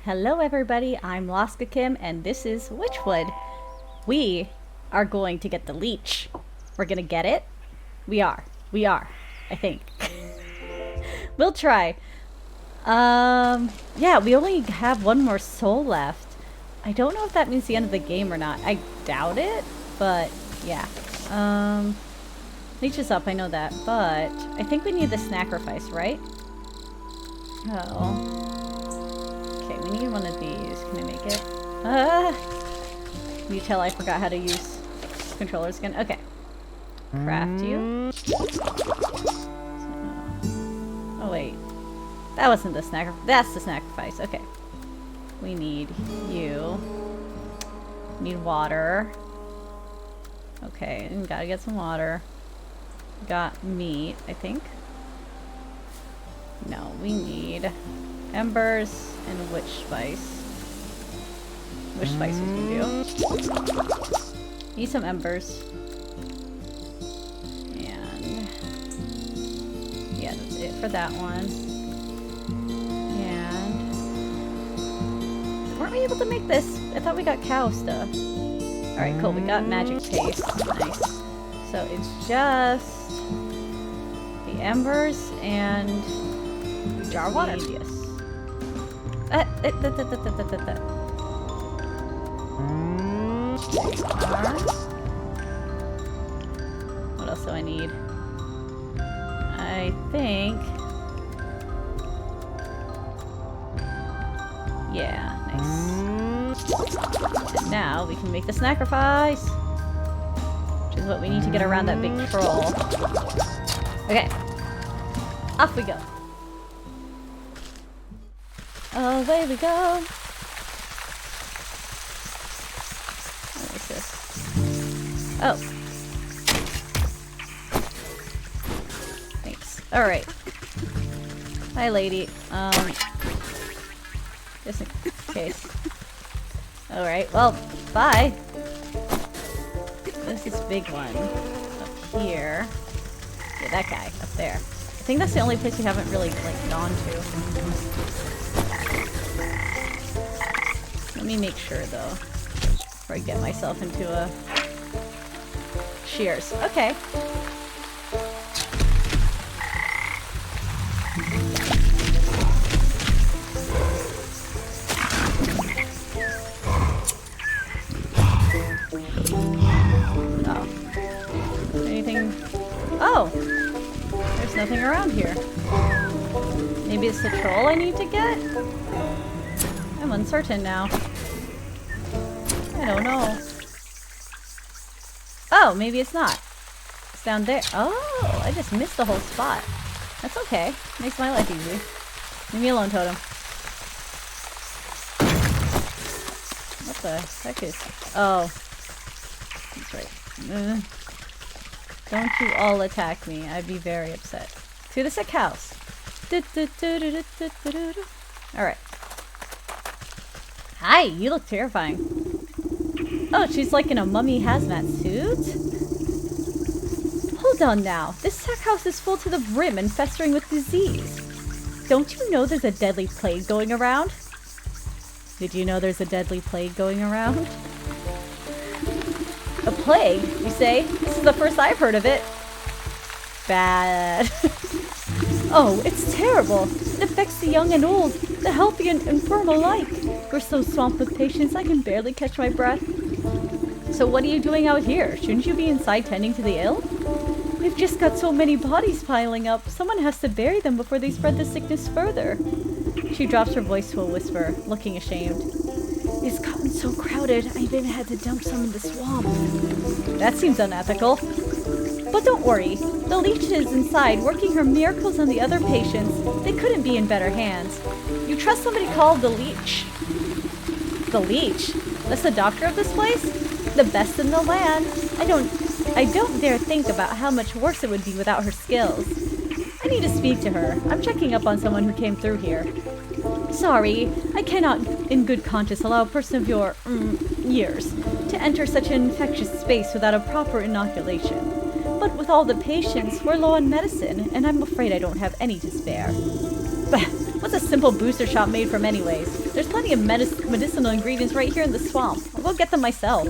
Hello everybody, I'm Laska Kim and this is Wytchwood. We are going to get the leech. We're gonna get it? We are, I think. We'll try. Yeah, we only have one more soul left. I don't know if that means the end of the game or not. I doubt it, but yeah. Leech is up, I know that, but I think we need the sacrifice, right? Oh. Okay, we need one of these. Can I make it? Can you tell I forgot how to use controllers again? Okay. Craft you. Oh wait. That wasn't the sacrifice. That's the sacrifice. Okay. We need you. Need water. Okay, and gotta get some water. Got meat, I think. No, we need embers and witch spice. Witch spice we can do. Need some embers. And yeah, that's it for that one. And weren't we able to make this? I thought we got cow stuff. Alright, cool. We got magic paste. Nice. So it's just the embers and jar water. Yes. What else do I need? I think. Yeah, nice. And now we can make the sacrifice, which is what we need to get around that big troll. Okay, off we go. Away we go. What is this? Oh. Thanks. Alright. Hi, lady. Just in case. Alright, well, bye. There's this big one up here. Yeah, that guy up there. I think that's the only place we haven't really, like, gone to. Let me make sure, though, before I get myself into a... Cheers. Okay. Oh. Anything? Oh! There's nothing around here. Maybe it's the troll I need to get? I'm uncertain now. I don't know. Oh, maybe it's not. It's down there. Oh, I just missed the whole spot. That's okay. Makes my life easy. Leave me alone, Totem. What the heck is... Oh. That's right. Don't you all attack me. I'd be very upset. To the sick house. Alright. Hi, you look terrifying. Oh, she's like in a mummy hazmat suit? Hold on now. This sack house is full to the brim and festering with disease. Don't you know there's a deadly plague going around? Did you know there's a deadly plague going around? A plague, you say? This is the first I've heard of it. Bad. Oh, it's terrible. It affects the young and old, the healthy and infirm alike. We're so swamped with patients, I can barely catch my breath. So what are you doing out here? Shouldn't you be inside tending to the ill? We've just got so many bodies piling up. Someone has to bury them before they spread the sickness further. She drops her voice to a whisper, looking ashamed. It's gotten so crowded, I even had to dump some in the swamp. That seems unethical. But don't worry, the leech is inside, working her miracles on the other patients. They couldn't be in better hands. You trust somebody called the leech? The leech? That's the doctor of this place? The best in the land. I don't dare think about how much worse it would be without her skills. I need to speak to her. I'm checking up on someone who came through here. Sorry, I cannot in good conscience allow a person of your, years to enter such an infectious space without a proper inoculation. But with all the patients, we're low on medicine, and I'm afraid I don't have any to spare. What's a simple booster shot made from anyways? There's plenty of medicinal ingredients right here in the swamp. I'll go get them myself.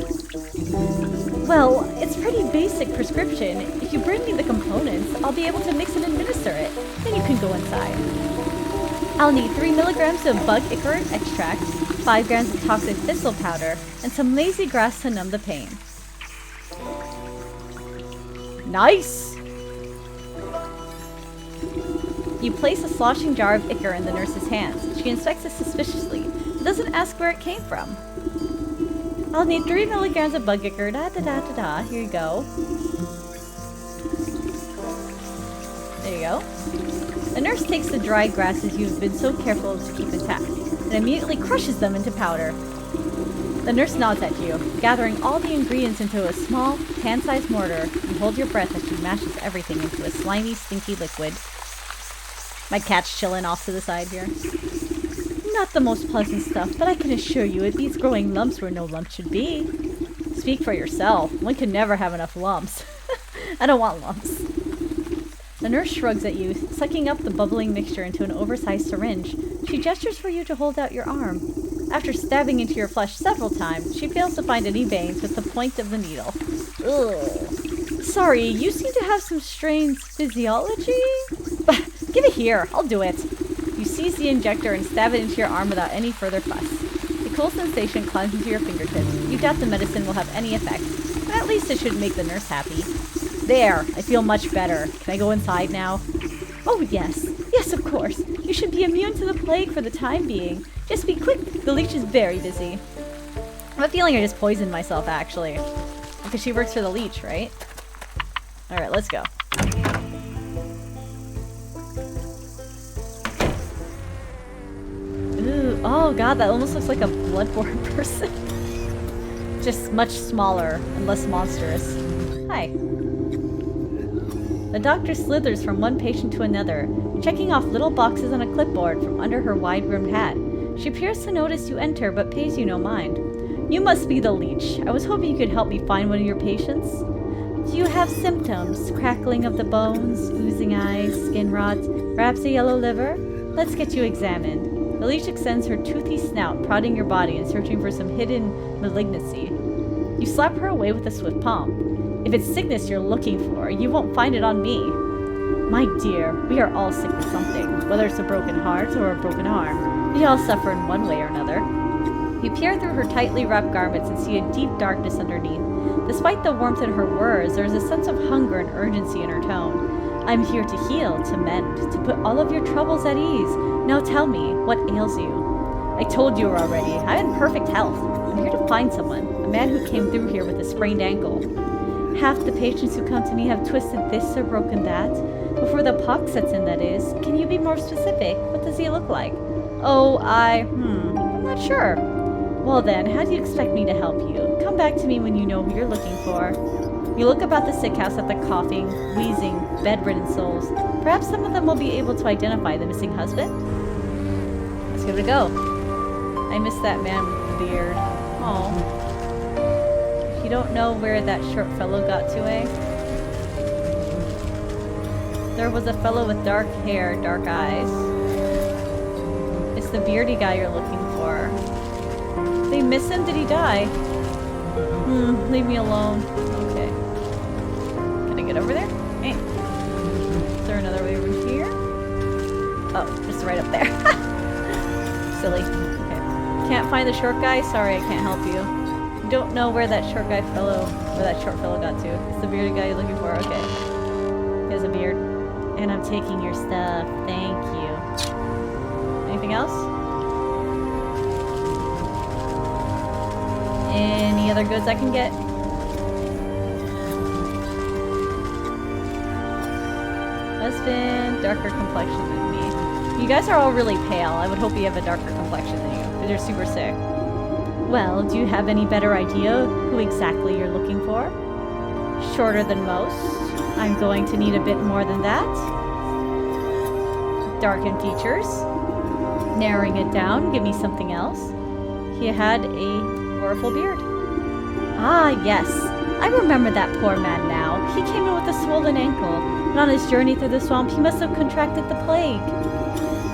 Well, it's pretty basic prescription. If you bring me the components, I'll be able to mix and administer it. Then you can go inside. I'll need 3 milligrams of bug ichor extract, 5 grams of toxic thistle powder, and some lazy grass to numb the pain. Nice! You place a sloshing jar of ichor in the nurse's hands. She inspects it suspiciously, but doesn't ask where it came from. I'll need 3 milligrams of bug ichor. Da-da-da-da-da. Here you go. There you go. The nurse takes the dried grasses you've been so careful to keep intact and immediately crushes them into powder. The nurse nods at you, gathering all the ingredients into a small, hand-sized mortar. You hold your breath as she mashes everything into a slimy, stinky liquid. My cat's chilling off to the side here. Not the most pleasant stuff, but I can assure you it beats growing lumps where no lumps should be. Speak for yourself. One can never have enough lumps. I don't want lumps. The nurse shrugs at you, sucking up the bubbling mixture into an oversized syringe. She gestures for you to hold out your arm. After stabbing into your flesh several times, she fails to find any veins with the point of the needle. Ugh. Sorry, you seem to have some strange physiology? Give it here, I'll do it. You seize the injector and stab it into your arm without any further fuss. The cool sensation climbs into your fingertips. You doubt the medicine will have any effect, but at least it should make the nurse happy. There, I feel much better. Can I go inside now? Oh yes, yes of course. You should be immune to the plague for the time being. Just be quick, the leech is very busy. I have a feeling I just poisoned myself actually. Because she works for the leech, right? Alright, let's go. Ooh, oh god, that almost looks like a bloodborne person. Just much smaller and less monstrous. Hi. The doctor slithers from one patient to another, checking off little boxes on a clipboard from under her wide-brimmed hat. She appears to notice you enter, but pays you no mind. You must be the leech. I was hoping you could help me find one of your patients. Do you have symptoms? Crackling of the bones, oozing eyes, skin rot, perhaps a yellow liver? Let's get you examined. The leech extends her toothy snout, prodding your body and searching for some hidden malignancy. You slap her away with a swift palm. If it's sickness you're looking for, you won't find it on me. My dear, we are all sick with something, whether it's a broken heart or a broken arm. We all suffer in one way or another. You peer through her tightly wrapped garments and see a deep darkness underneath. Despite the warmth in her words, there is a sense of hunger and urgency in her tone. I'm here to heal, to mend, to put all of your troubles at ease. Now tell me, what ails you? I told you already, I'm in perfect health. I'm here to find someone, a man who came through here with a sprained ankle. Half the patients who come to me have twisted this or broken that. Before the pox sets in, that is. Can you be more specific? What does he look like? Oh, I'm not sure. Well then, how do you expect me to help you? Come back to me when you know who you're looking for. You look about the sick house at the coughing, wheezing, bedridden souls. Perhaps some of them will be able to identify the missing husband? Let's give it a go. I miss that man with the beard. Oh. You don't know where that short fellow got to, eh? There was a fellow with dark hair, dark eyes. It's the beardy guy you're looking for. They miss him? Did he die? Leave me alone. Okay. Can I get over there? Hey. Is there another way over here? Oh, just right up there. Silly. Okay. Can't find the short guy? Sorry, I can't help you. Don't know where that short fellow got to. It's the bearded guy you're looking for. Okay. He has a beard. And I'm taking your stuff. Thank you. Anything else? Any other goods I can get? Husband, darker complexion than me. You guys are all really pale. I would hope you have a darker complexion than you, because you're super sick. Well, do you have any better idea who exactly you're looking for? Shorter than most. I'm going to need a bit more than that. Darkened features. Narrowing it down, give me something else. He had a horrible beard. Ah, yes. I remember that poor man now. He came in with a swollen ankle, and on his journey through the swamp he must have contracted the plague.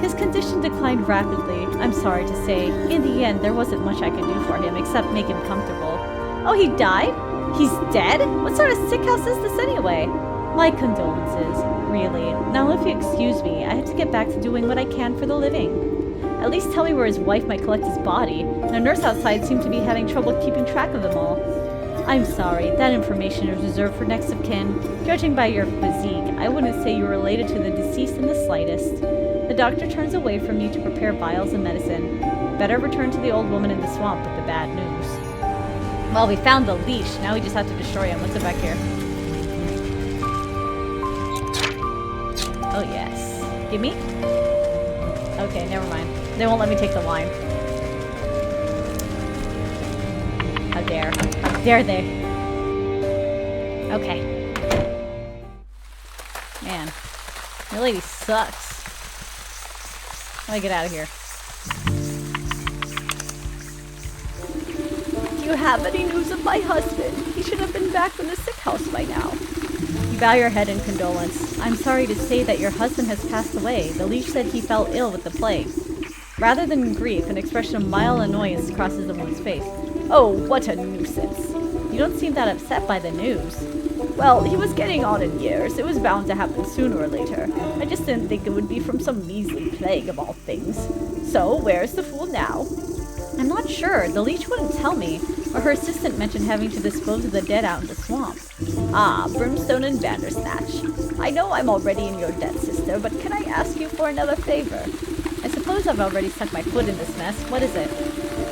His condition declined rapidly, I'm sorry to say. In the end, there wasn't much I could do for him except make him comfortable. Oh, he died? He's dead? What sort of sick house is this anyway? My condolences, really. Now if you excuse me, I have to get back to doing what I can for the living. At least tell me where his wife might collect his body. The nurse outside seemed to be having trouble keeping track of them all. I'm sorry, that information is reserved for next of kin. Judging by your physique, I wouldn't say you're related to the deceased in the slightest. The doctor turns away from you to prepare vials of medicine. Better return to the old woman in the swamp with the bad news. Well, we found the leash. Now we just have to destroy him. What's it back here? Oh, yes. Gimme? Okay, never mind. They won't let me take the wine. How dare. How dare they? Okay. Man. Your lady sucks. Let me get out of here. Do you have any news of my husband? He should have been back from the sick house by now. You bow your head in condolence. I'm sorry to say that your husband has passed away. The leech said he fell ill with the plague. Rather than grief, an expression of mild annoyance crosses the woman's face. Oh, what a nuisance. You don't seem that upset by the news. Well, he was getting on in years. It was bound to happen sooner or later. I just didn't think it would be from some measly plague of all things. So, where's the fool now? I'm not sure. The leech wouldn't tell me. Or her assistant mentioned having to dispose of the dead out in the swamp. Ah, Brimstone and Bandersnatch. I know I'm already in your debt, sister, but can I ask you for another favor? I suppose I've already stuck my foot in this mess. What is it?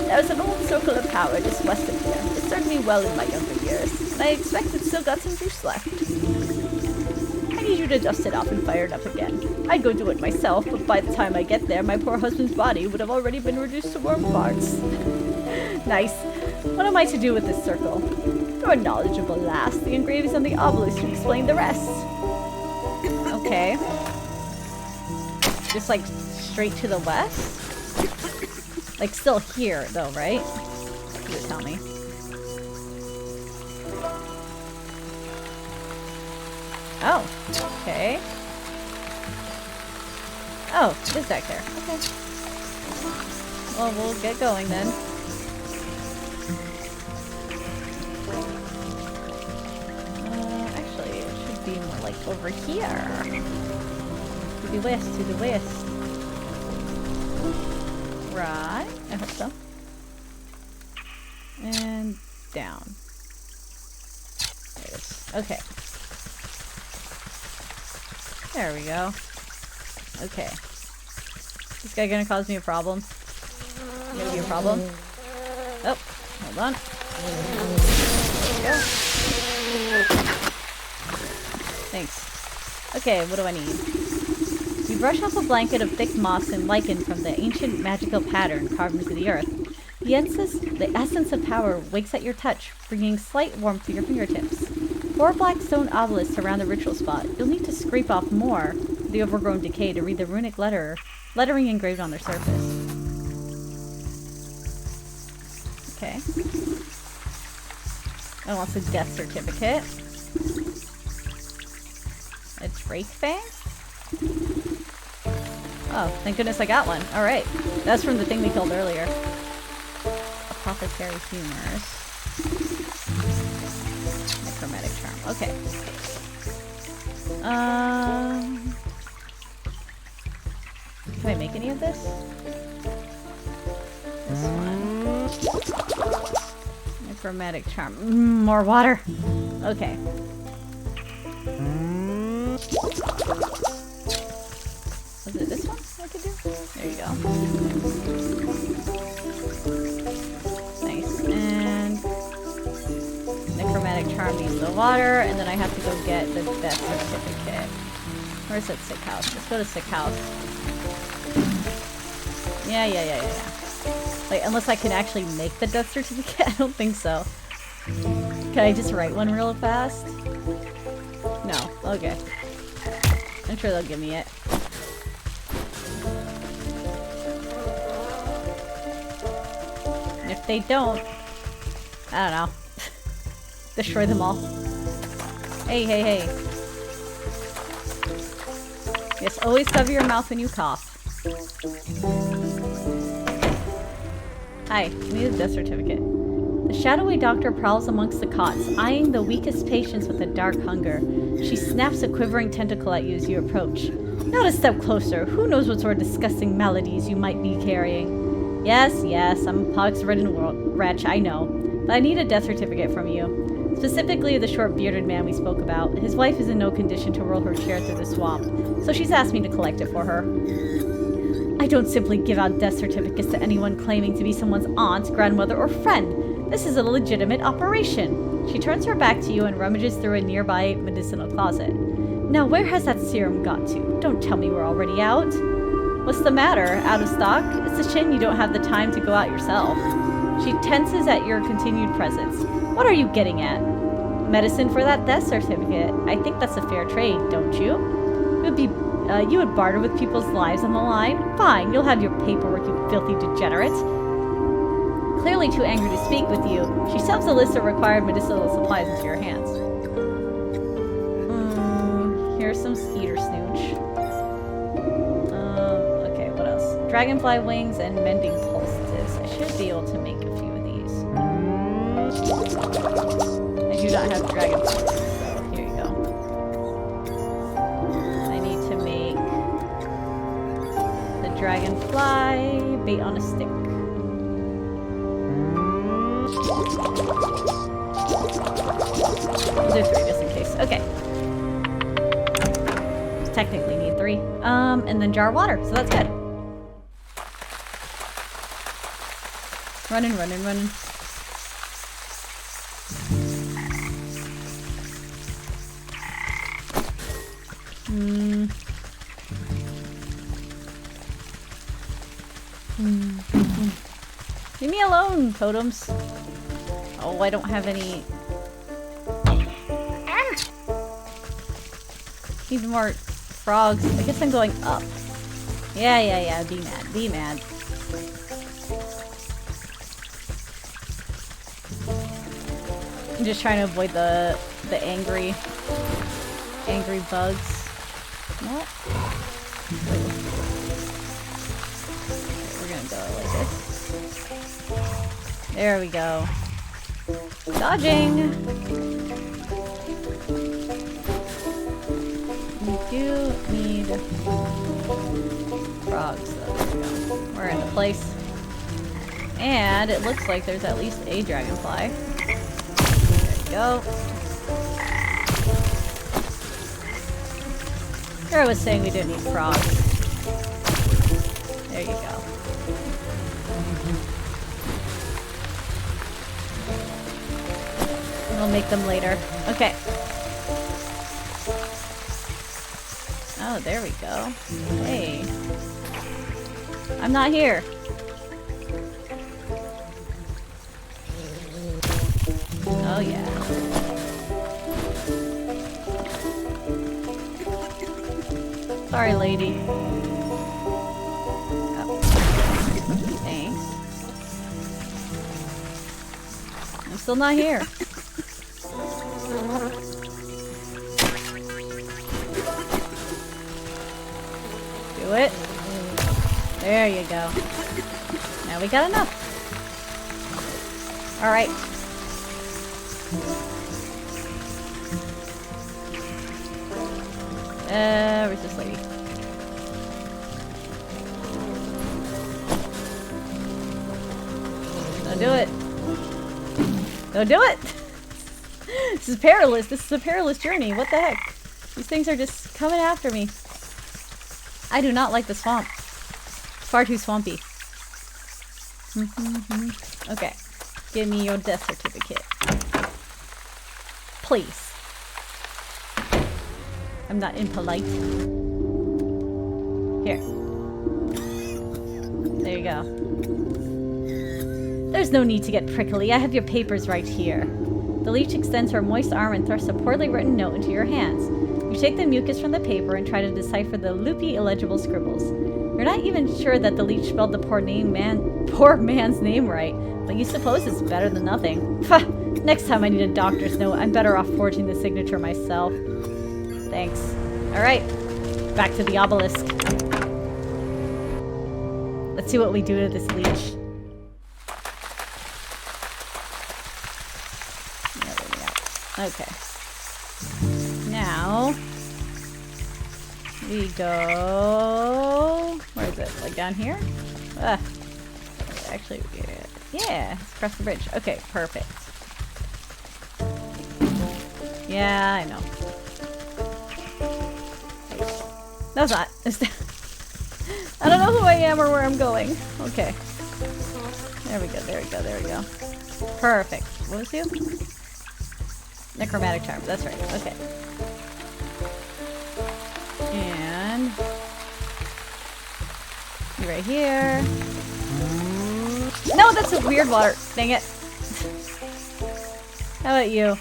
There's an old circle of power just west of here. It served me well in my younger years, and I expect it's still got some juice left. I need you to dust it off and fire it up again. I'd go do it myself, but by the time I get there, my poor husband's body would have already been reduced to worm parts. Nice. What am I to do with this circle? You're a knowledgeable lass. The engravings on the obelisk explain the rest. Okay. Just like straight to the west? Like still here though, right? You would tell me. Oh, okay. Oh, it is back there. Okay. Well, we'll get going then. Actually, it should be more like over here. To the west, to the west. Right. I hope so. And down. There it is. Okay. There we go. Okay. This guy gonna cause me a problem? Gonna be a problem? Oh, hold on. There we go. Thanks. Okay, what do I need? You brush off a blanket of thick moss and lichen from the ancient magical pattern carved into the earth. The essence of power wakes at your touch, bringing slight warmth to your fingertips. 4 black stone obelisks surround the ritual spot. You'll need to scrape off more of the overgrown decay to read the runic lettering engraved on their surface. Okay. I want the death certificate. A Drake Fang? Oh, thank goodness I got one. Alright. That's from the thing we killed earlier. Apothecary Humors. Necromantic Charm. Okay. Can I make any of this? This one. Necromantic Charm. More water. Okay. Was it this one I could do? There you go. Nice. And Necromantic Charm needs the water, and then I have to go get the death certificate. Where's that sick house? Let's go to sick house. Yeah. Like, unless I can actually make the death certificate? I don't think so. Can I just write one real fast? No. Okay. I'm sure they'll give me it. And if they don't, I don't know. Destroy them all. Hey. Yes, always cover your mouth when you cough. Hi, I need a death certificate. The shadowy doctor prowls amongst the cots, eyeing the weakest patients with a dark hunger. She snaps a quivering tentacle at you as you approach. Not a step closer. Who knows what sort of disgusting maladies you might be carrying? Yes, I'm a pox-ridden wretch, I know. But I need a death certificate from you. Specifically the short-bearded man we spoke about. His wife is in no condition to roll her chair through the swamp, so she's asked me to collect it for her. I don't simply give out death certificates to anyone claiming to be someone's aunt, grandmother, or friend. This is a legitimate operation. She turns her back to you and rummages through a nearby medicinal closet. Now, where has that serum got to? Don't tell me we're already out. What's the matter? Out of stock? It's a shame you don't have the time to go out yourself. She tenses at your continued presence. What are you getting at? Medicine for that death certificate. I think that's a fair trade, don't you? You would barter with people's lives on the line? Fine, you'll have your paperwork, you filthy degenerate. Clearly too angry to speak with you, she shoves a list of required medicinal supplies into your hands. Here's some skeeter snooch. Okay, what else? Dragonfly wings and mending pulses. I should be able to make a few of these. I do not have dragonfly wings, so here you go. I need to make the dragonfly bait on a stick. I'll do 3 just in case. Okay. Technically need 3. And then jar of water, so that's good. Running. Leave me alone, totems. Oh, I don't have any. Need more frogs. I guess I'm going up. Yeah. Be mad. I'm just trying to avoid the angry bugs. What? Okay, we're gonna go like this. There we go. Dodging! We do need frogs, though. There we go. We're in the place. And it looks like there's at least a dragonfly. There you go. Here I was saying we didn't need frogs. There you go. We'll make them later. Okay. Oh, there we go. Hey. I'm not here. Oh, yeah. Sorry, lady. Oh. Thanks. I'm still not here. Do it. There you go. Now we got enough. Alright. Where's this lady? Don't do it. Don't do it! This is perilous. This is a perilous journey. What the heck? These things are just coming after me. I do not like the swamp. It's far too swampy. Okay. Give me your death certificate. Please. I'm not impolite. Here. There you go. There's no need to get prickly. I have your papers right here. The leech extends her moist arm and thrusts a poorly written note into your hands. You take the mucus from the paper and try to decipher the loopy, illegible scribbles. You're not even sure that the leech spelled the poor man's name right, but you suppose it's better than nothing. Next time I need a doctor's note, I'm better off forging the signature myself. Thanks. Alright, back to the obelisk. Let's see what we do to this leech. Okay. Now we go. Where is it? Like down here? Actually, yeah. Let's cross the bridge. Okay, perfect. Yeah, I know. No, it's not. I don't know who I am or where I'm going. Okay. There we go, there we go, there we go. Perfect. What was you? Necromantic charm, that's right. Okay. And you right here. No, that's a weird water. Dang it. How about you?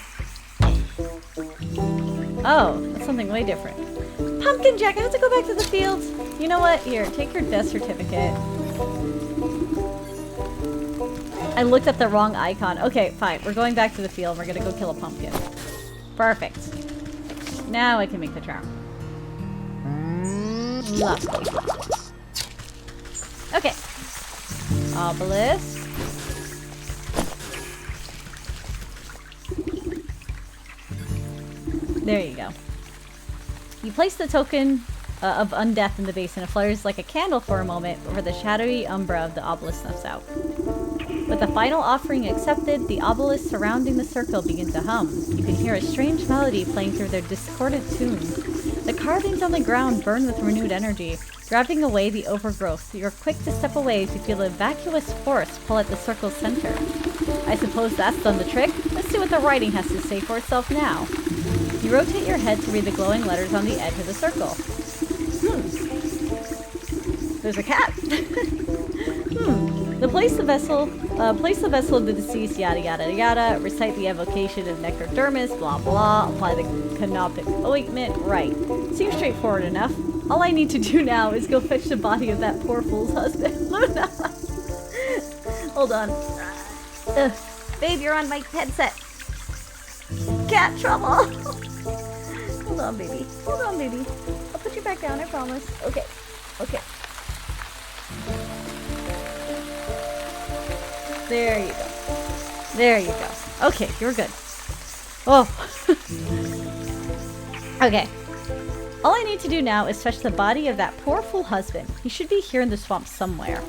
Oh, that's something way different. Pumpkin Jack, I have to go back to the fields. You know what? Here, take your death certificate. I looked at the wrong icon. Okay, fine. We're going back to the field. We're gonna go kill a pumpkin. Perfect. Now I can make the charm. Lovely. Okay. Obelisk. There you go. You place the token of undeath in the basin. It flares like a candle for a moment before the shadowy umbra of the obelisk snuffs out. With the final offering accepted, the obelisk surrounding the circle begin to hum. You can hear a strange melody playing through their discordant tunes. The carvings on the ground burn with renewed energy, driving away the overgrowth. You're quick to step away as you feel a vacuous force pull at the circle's center. I suppose that's done the trick. Let's see what the writing has to say for itself now. You rotate your head to read the glowing letters on the edge of the circle. There's a cat. Place the vessel of the deceased, yada yada yada, recite the evocation of necrodermis, blah blah, apply the canopic ointment, right. Seems straightforward enough. All I need to do now is go fetch the body of that poor fool's husband. Luna! Hold on. Babe, you're on my headset. Cat trouble! Hold on, baby. Hold on, baby. I'll put you back down, I promise. Okay. Okay. There you go. There you go. Okay, you're good. Oh. Okay. All I need to do now is fetch the body of that poor fool husband. He should be here in the swamp somewhere.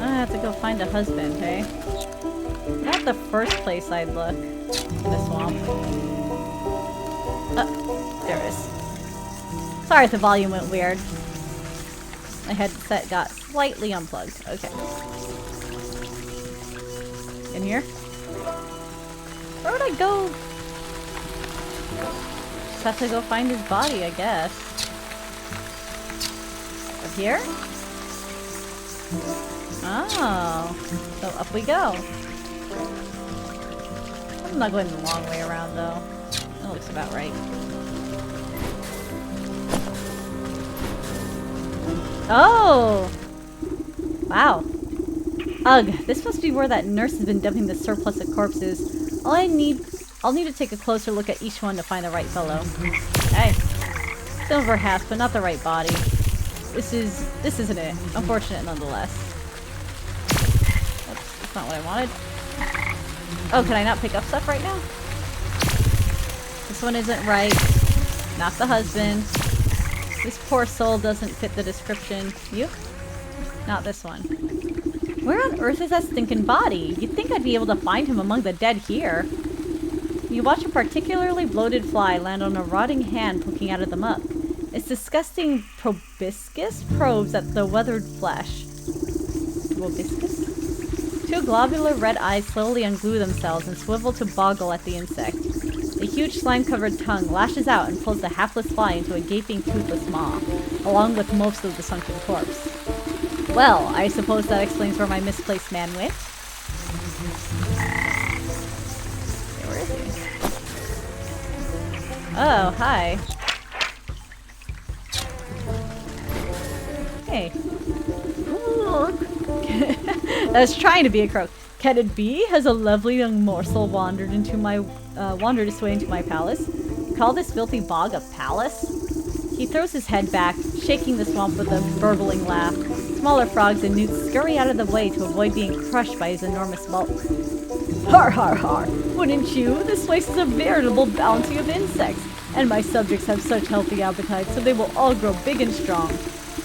I have to go find a husband, hey? Not the first place I'd look. In the swamp. There it is. Sorry if the volume went weird. My headset got slightly unplugged. Okay. In here? Where would I go? Just have to go find his body, I guess. Up here? Oh. So up we go. I'm not going the long way around, though. That looks about right. Oh! Wow. Ugh, this must be where that nurse has been dumping the surplus of corpses. I'll need to take a closer look at each one to find the right fellow. Hey. Silver hats, but not the right body. This isn't it. Unfortunate nonetheless. That's not what I wanted. Oh, can I not pick up stuff right now? This one isn't right. Not the husband. This poor soul doesn't fit the description. You? Not this one. Where on earth is that stinking body? You'd think I'd be able to find him among the dead here. You watch a particularly bloated fly land on a rotting hand poking out of the muck. Its disgusting proboscis probes at the weathered flesh. Proboscis? Two globular red eyes slowly unglue themselves and swivel to boggle at the insect. The huge slime-covered tongue lashes out and pulls the hapless fly into a gaping, toothless maw, along with most of the sunken corpse. Well, I suppose that explains where my misplaced man went. Okay, where is he? Oh, hi. Hey. I was trying to be a crow. Can it be? Has a lovely young morsel wandered its way into my palace? You call this filthy bog a palace? He throws his head back, shaking the swamp with a burbling laugh. Smaller frogs and newts scurry out of the way to avoid being crushed by his enormous bulk. Har har har! Wouldn't you? This place is a veritable bounty of insects, and my subjects have such healthy appetites, so they will all grow big and strong.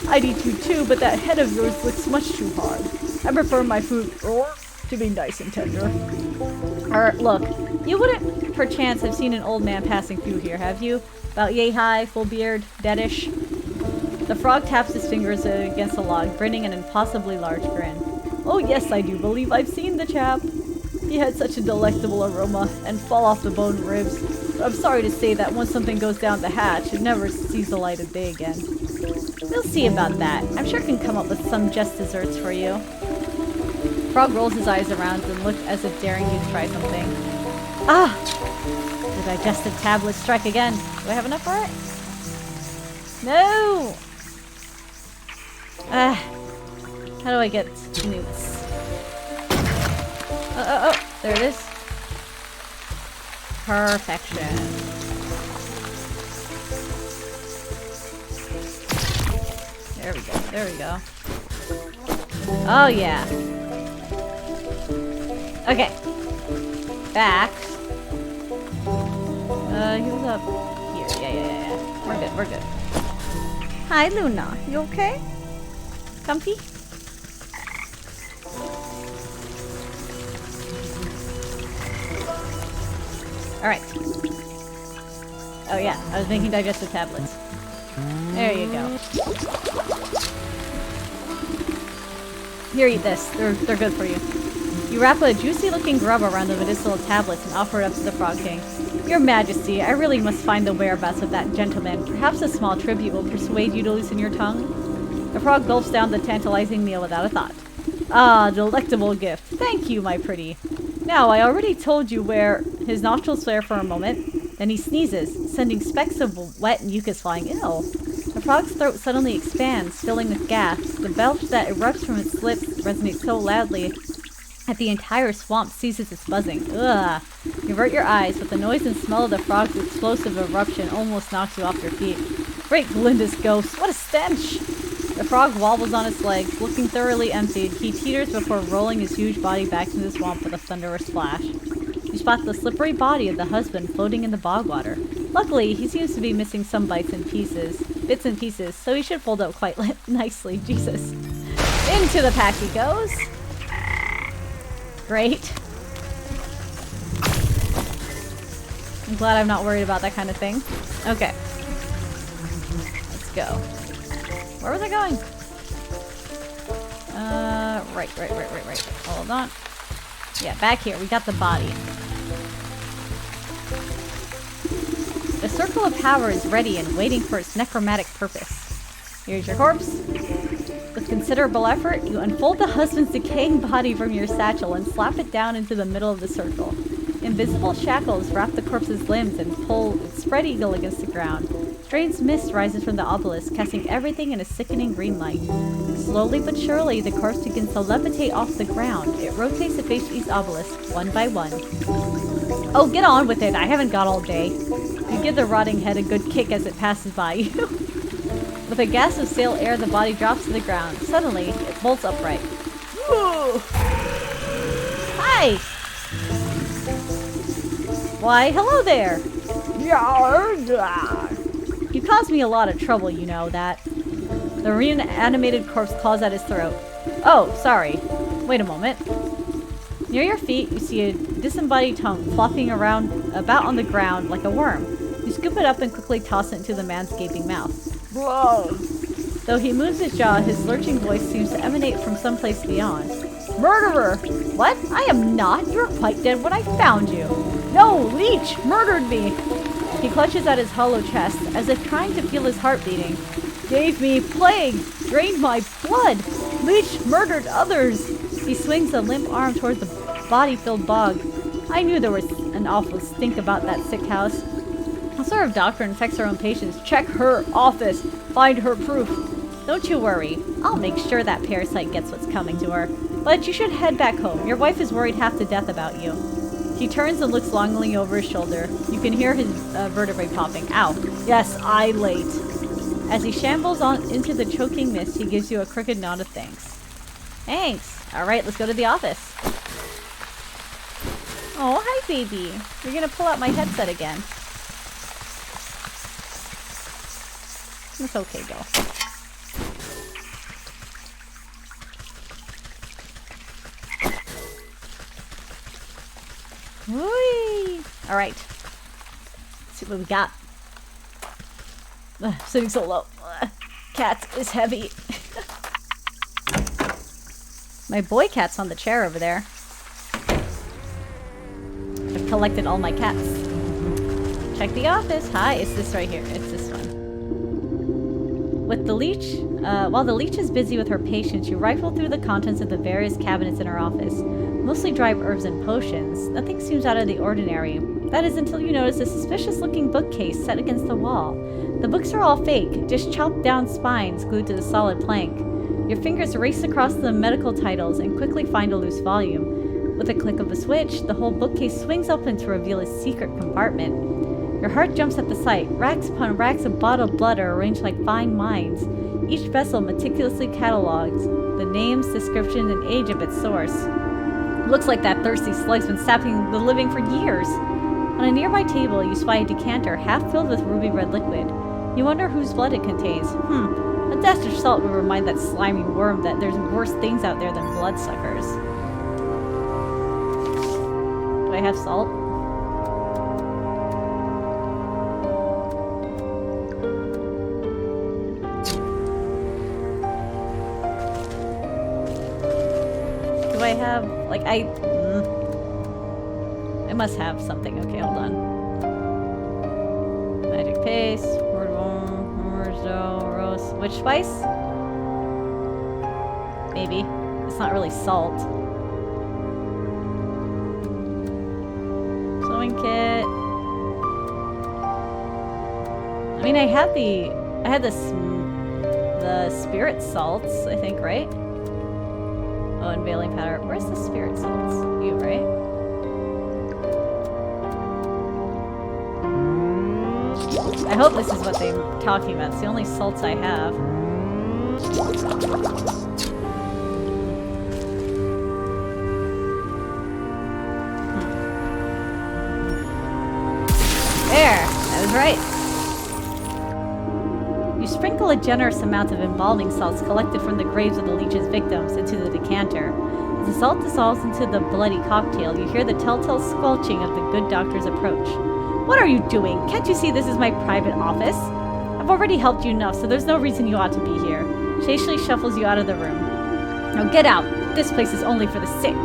I'd eat you too, but that head of yours looks much too hard. I prefer my food to be nice and tender. Look, you wouldn't perchance have seen an old man passing through here, have you? About yay high, full beard, deadish. The frog taps his fingers against a log, grinning an impossibly large grin. Oh yes, I do believe I've seen the chap. He had such a delectable aroma, and fall off the bone ribs. But I'm sorry to say that once something goes down the hatch, it never sees the light of day again. We'll see about that. I'm sure I can come up with some just desserts for you. Frog rolls his eyes around and looks as if daring you to try something. Ah! The digestive tablets strike again. Do I have enough for it? No! Ah. How do I get newts? Oh, there it is. Perfection. There we go. Oh yeah. Okay. Back. He was up here. Yeah. We're good. Hi, Luna. You okay? Comfy? Alright. Oh yeah, I was making digestive tablets. There you go. Here, eat this. They're good for you. You wrap a juicy-looking grub around the medicinal tablets and offer it up to the Frog King. Your Majesty, I really must find the whereabouts of that gentleman. Perhaps a small tribute will persuade you to loosen your tongue. The frog gulps down the tantalizing meal without a thought. Ah, delectable gift. Thank you, my pretty. Now, I already told you where his nostrils flare for a moment. Then he sneezes, sending specks of wet mucus flying. Ew. The frog's throat suddenly expands, filling with gas. The belch that erupts from its lips resonates so loudly that the entire swamp ceases its buzzing. Ugh. You avert your eyes, but the noise and smell of the frog's explosive eruption almost knocks you off your feet. Great Glinda's ghost, what a stench! The frog wobbles on its legs, looking thoroughly emptied. He teeters before rolling his huge body back into the swamp with a thunderous splash. You spot the slippery body of the husband floating in the bog water. Luckily, he seems to be missing some bits and pieces, so he should fold up quite nicely. Jesus. Into the pack he goes. Great. I'm glad I'm not worried about that kind of thing. Okay. Let's go. Where was I going? Right. Hold on. Yeah, back here. We got the body. The circle of power is ready and waiting for its necromantic purpose. Here's your corpse. With considerable effort, you unfold the husband's decaying body from your satchel and slap it down into the middle of the circle. Invisible shackles wrap the corpse's limbs and pull its spread eagle against the ground. Strange mist rises from the obelisk, casting everything in a sickening green light. Slowly but surely, the corpse begins to levitate off the ground. It rotates to face each obelisk, one by one. Oh, get on with it! I haven't got all day. You give the rotting head a good kick as it passes by you. With a gasp of stale air, the body drops to the ground. Suddenly, it bolts upright. Whoa. Hi! Why, hello there! You caused me a lot of trouble, you know that. The reanimated corpse claws at his throat. Oh, sorry. Wait a moment. Near your feet, you see a disembodied tongue flopping about on the ground like a worm. You scoop it up and quickly toss it into the man's gaping mouth. Whoa. Though he moves his jaw, his lurching voice seems to emanate from someplace beyond. Murderer! What? I am not! You were quite dead when I found you! No! Leech! Murdered me! He clutches at his hollow chest, as if trying to feel his heart beating. Gave me plague! Drained my blood! Leech murdered others! He swings a limp arm towards the body-filled bog. I knew there was an awful stink about that sick house. What sort of doctor infects her own patients? Check her office! Find her proof! Don't you worry. I'll make sure that parasite gets what's coming to her. But you should head back home. Your wife is worried half to death about you. He turns and looks longingly over his shoulder. You can hear his vertebrae popping. Ow. Yes, I late. As he shambles on into the choking mist, he gives you a crooked nod of thanks. Thanks. Alright, let's go to the office. Oh, hi, baby. You're gonna pull out my headset again. It's okay, girl. Whee! Alright. Let's see what we got. Sitting so low. Cat is heavy. My boy cat's on the chair over there. I've collected all my cats. Check the office. Hi, it's this right here. It's this one. With the leech, while the leech is busy with her patients, you rifle through the contents of the various cabinets in her office. Mostly dry herbs and potions. Nothing seems out of the ordinary. That is until you notice a suspicious-looking bookcase set against the wall. The books are all fake, just chopped down spines glued to the solid plank. Your fingers race across the medical titles and quickly find a loose volume. With a click of a switch, the whole bookcase swings open to reveal a secret compartment. Your heart jumps at the sight. Racks upon racks of bottled blood are arranged like fine mines. Each vessel meticulously catalogues the names, description, and age of its source. Looks like that thirsty slug's been sapping the living for years. On a nearby table, you spy a decanter half filled with ruby red liquid. You wonder whose blood it contains. A dash of salt would remind that slimy worm that there's worse things out there than bloodsuckers. Do I have salt? Do I have, like, I must have something. Okay, hold on. Magic paste, rose. Which spice? Maybe. It's not really salt. Sewing kit. I mean, I had the spirit salts, I think, right? Oh, unveiling powder. Where's the spirit salts? You, right? I hope this is what they're talking about. It's the only salts I have. There! That was right. You sprinkle a generous amount of embalming salts collected from the graves of the leech's victims into the decanter. As the salt dissolves into the bloody cocktail, you hear the telltale squelching of the good doctor's approach. What are you doing? Can't you see this is my private office? I've already helped you enough, so there's no reason you ought to be here. Shashli shuffles you out of the room. Now get out. This place is only for the sick.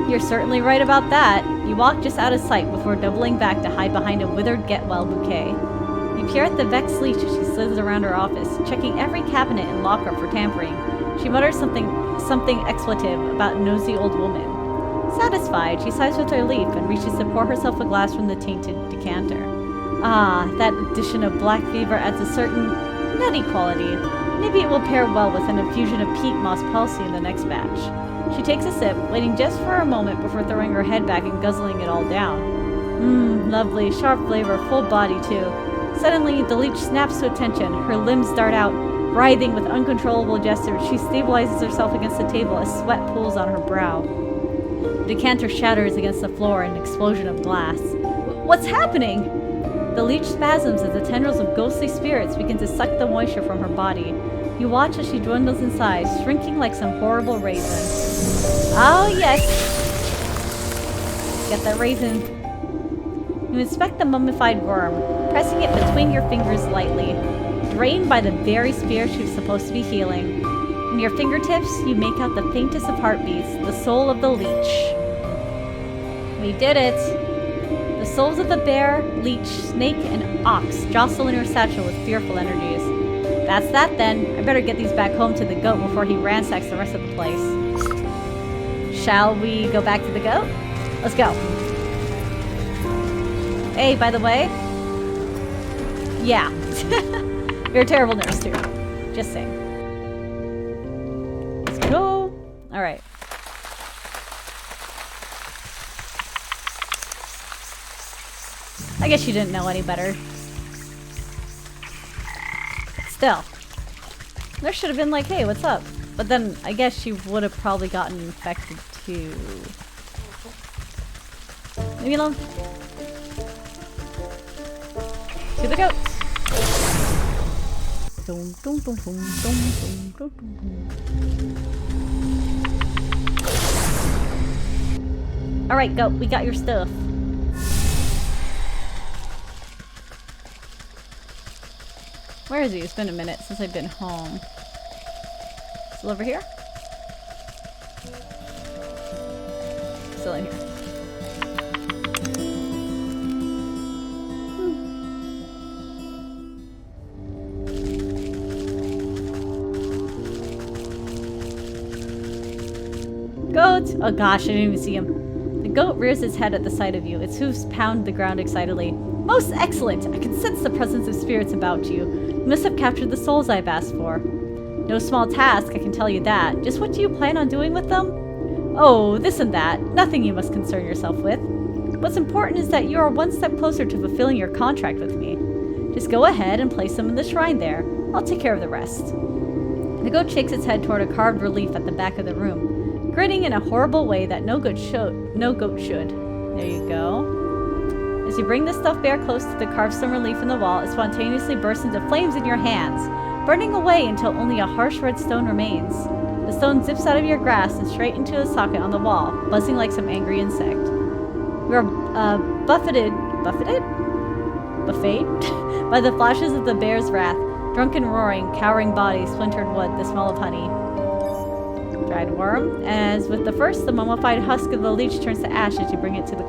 You're certainly right about that. You walk just out of sight before doubling back to hide behind a withered get-well bouquet. You peer at the vexed leech as she slithers around her office, checking every cabinet and locker for tampering. She mutters something expletive about nosy old woman. Satisfied, she sighs with relief and reaches to pour herself a glass from the tainted decanter. Ah, that addition of black fever adds a certain nutty quality. Maybe it will pair well with an infusion of peat moss palsy in the next batch. She takes a sip, waiting just for a moment before throwing her head back and guzzling it all down. Lovely, sharp flavor, full body too. Suddenly, the leech snaps to attention. Her limbs dart out. Writhing with uncontrollable gestures, she stabilizes herself against the table as sweat pools on her brow. The decanter shatters against the floor in an explosion of glass. What's happening? The leech spasms as the tendrils of ghostly spirits begin to suck the moisture from her body. You watch as she dwindles in size, shrinking like some horrible raisin. Oh, yes! Get that raisin. You inspect the mummified worm, pressing it between your fingers lightly. Drained by the very spirit she was supposed to be healing. In your fingertips, you make out the faintest of heartbeats, the soul of the leech. We did it! The souls of the bear, leech, snake, and ox jostle in her satchel with fearful energies. That's that then. I better get these back home to the goat before he ransacks the rest of the place. Shall we go back to the goat? Let's go. Hey, by the way. Yeah. You're a terrible nurse too. Just saying. Let's go. Alright. I guess you didn't know any better. Still. There should have been like, hey, what's up? But then, I guess she would have probably gotten infected too. Leave me alone. To the goats. Dum, dum, dum, dum, dum, dum, dum, dum. Alright, goat, we got your stuff. Where is he? It's been a minute since I've been home. Still over here? Still in here. Goat! Oh gosh, I didn't even see him. The goat rears its head at the sight of you. Its hooves pound the ground excitedly. Most excellent! I can sense the presence of spirits about you. You must have captured the souls I've asked for. No small task, I can tell you that. Just what do you plan on doing with them? Oh, this and that. Nothing you must concern yourself with. What's important is that you are one step closer to fulfilling your contract with me. Just go ahead and place them in the shrine there. I'll take care of the rest. The goat shakes its head toward a carved relief at the back of the room, grinning in a horrible way that no goat should. There you go. As you bring the stuffed bear close to the carved stone relief in the wall, it spontaneously bursts into flames in your hands, burning away until only a harsh red stone remains. The stone zips out of your grasp and straight into a socket on the wall, buzzing like some angry insect. You are buffeted by the flashes of the bear's wrath, drunken roaring, cowering body, splintered wood, the smell of honey. Dried worm. As with the first, the mummified husk of the leech turns to ash as you bring it to the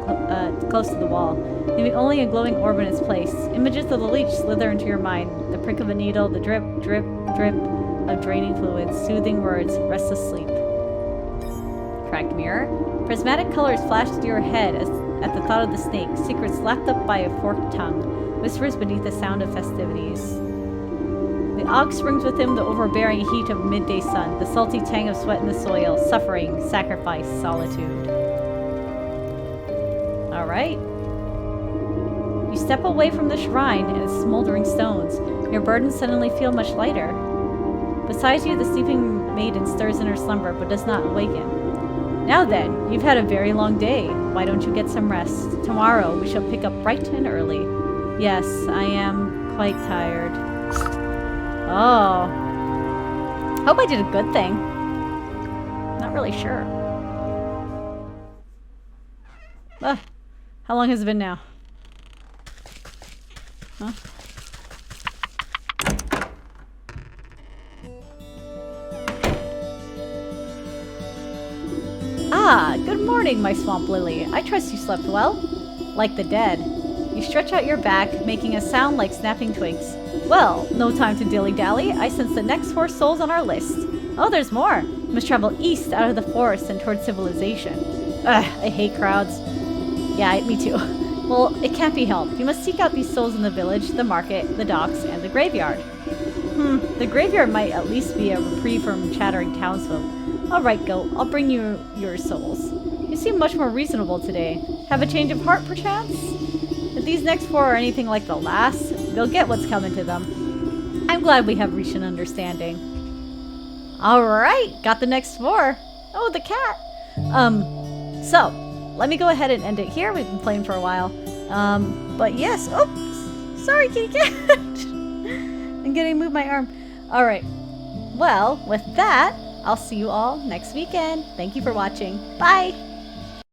close to the wall, leaving only a glowing orb in its place. Images of the leech slither into your mind. The prick of a needle, the drip, drip, drip of draining fluids, soothing words, restless sleep. Cracked mirror. Prismatic colors flash to your head as at the thought of the snake, secrets lapped up by a forked tongue, whispers beneath the sound of festivities. The ox brings with him the overbearing heat of midday sun, the salty tang of sweat in the soil, suffering, sacrifice, solitude. Alright. You step away from the shrine and its smoldering stones. Your burdens suddenly feel much lighter. Beside you, the sleeping maiden stirs in her slumber but does not awaken. Now then, you've had a very long day. Why don't you get some rest? Tomorrow we shall pick up bright and early. Yes, I am quite tired. Oh. Hope I did a good thing. Not really sure. How long has it been now? Huh? Ah, good morning, my swamp lily. I trust you slept well? Like the dead. You stretch out your back, making a sound like snapping twigs. Well, no time to dilly-dally. I sense the next 4 souls on our list. Oh, there's more. You must travel east out of the forest and toward civilization. Ugh, I hate crowds. Yeah, me too. Well, it can't be helped. You must seek out these souls in the village, the market, the docks, and the graveyard. The graveyard might at least be a reprieve from chattering townsfolk. Alright, Goat, I'll bring you your souls. You seem much more reasonable today. Have a change of heart, perchance? If these next 4 are anything like the last, they'll get what's coming to them. I'm glad we have reached an understanding. Alright, got the next 4. Oh, the cat! So, let me go ahead and end it here. We've been playing for a while. But yes, oops! Sorry, kitty cat! I'm gonna move my arm. Alright, well, with that, I'll see you all next weekend. Thank you for watching. Bye!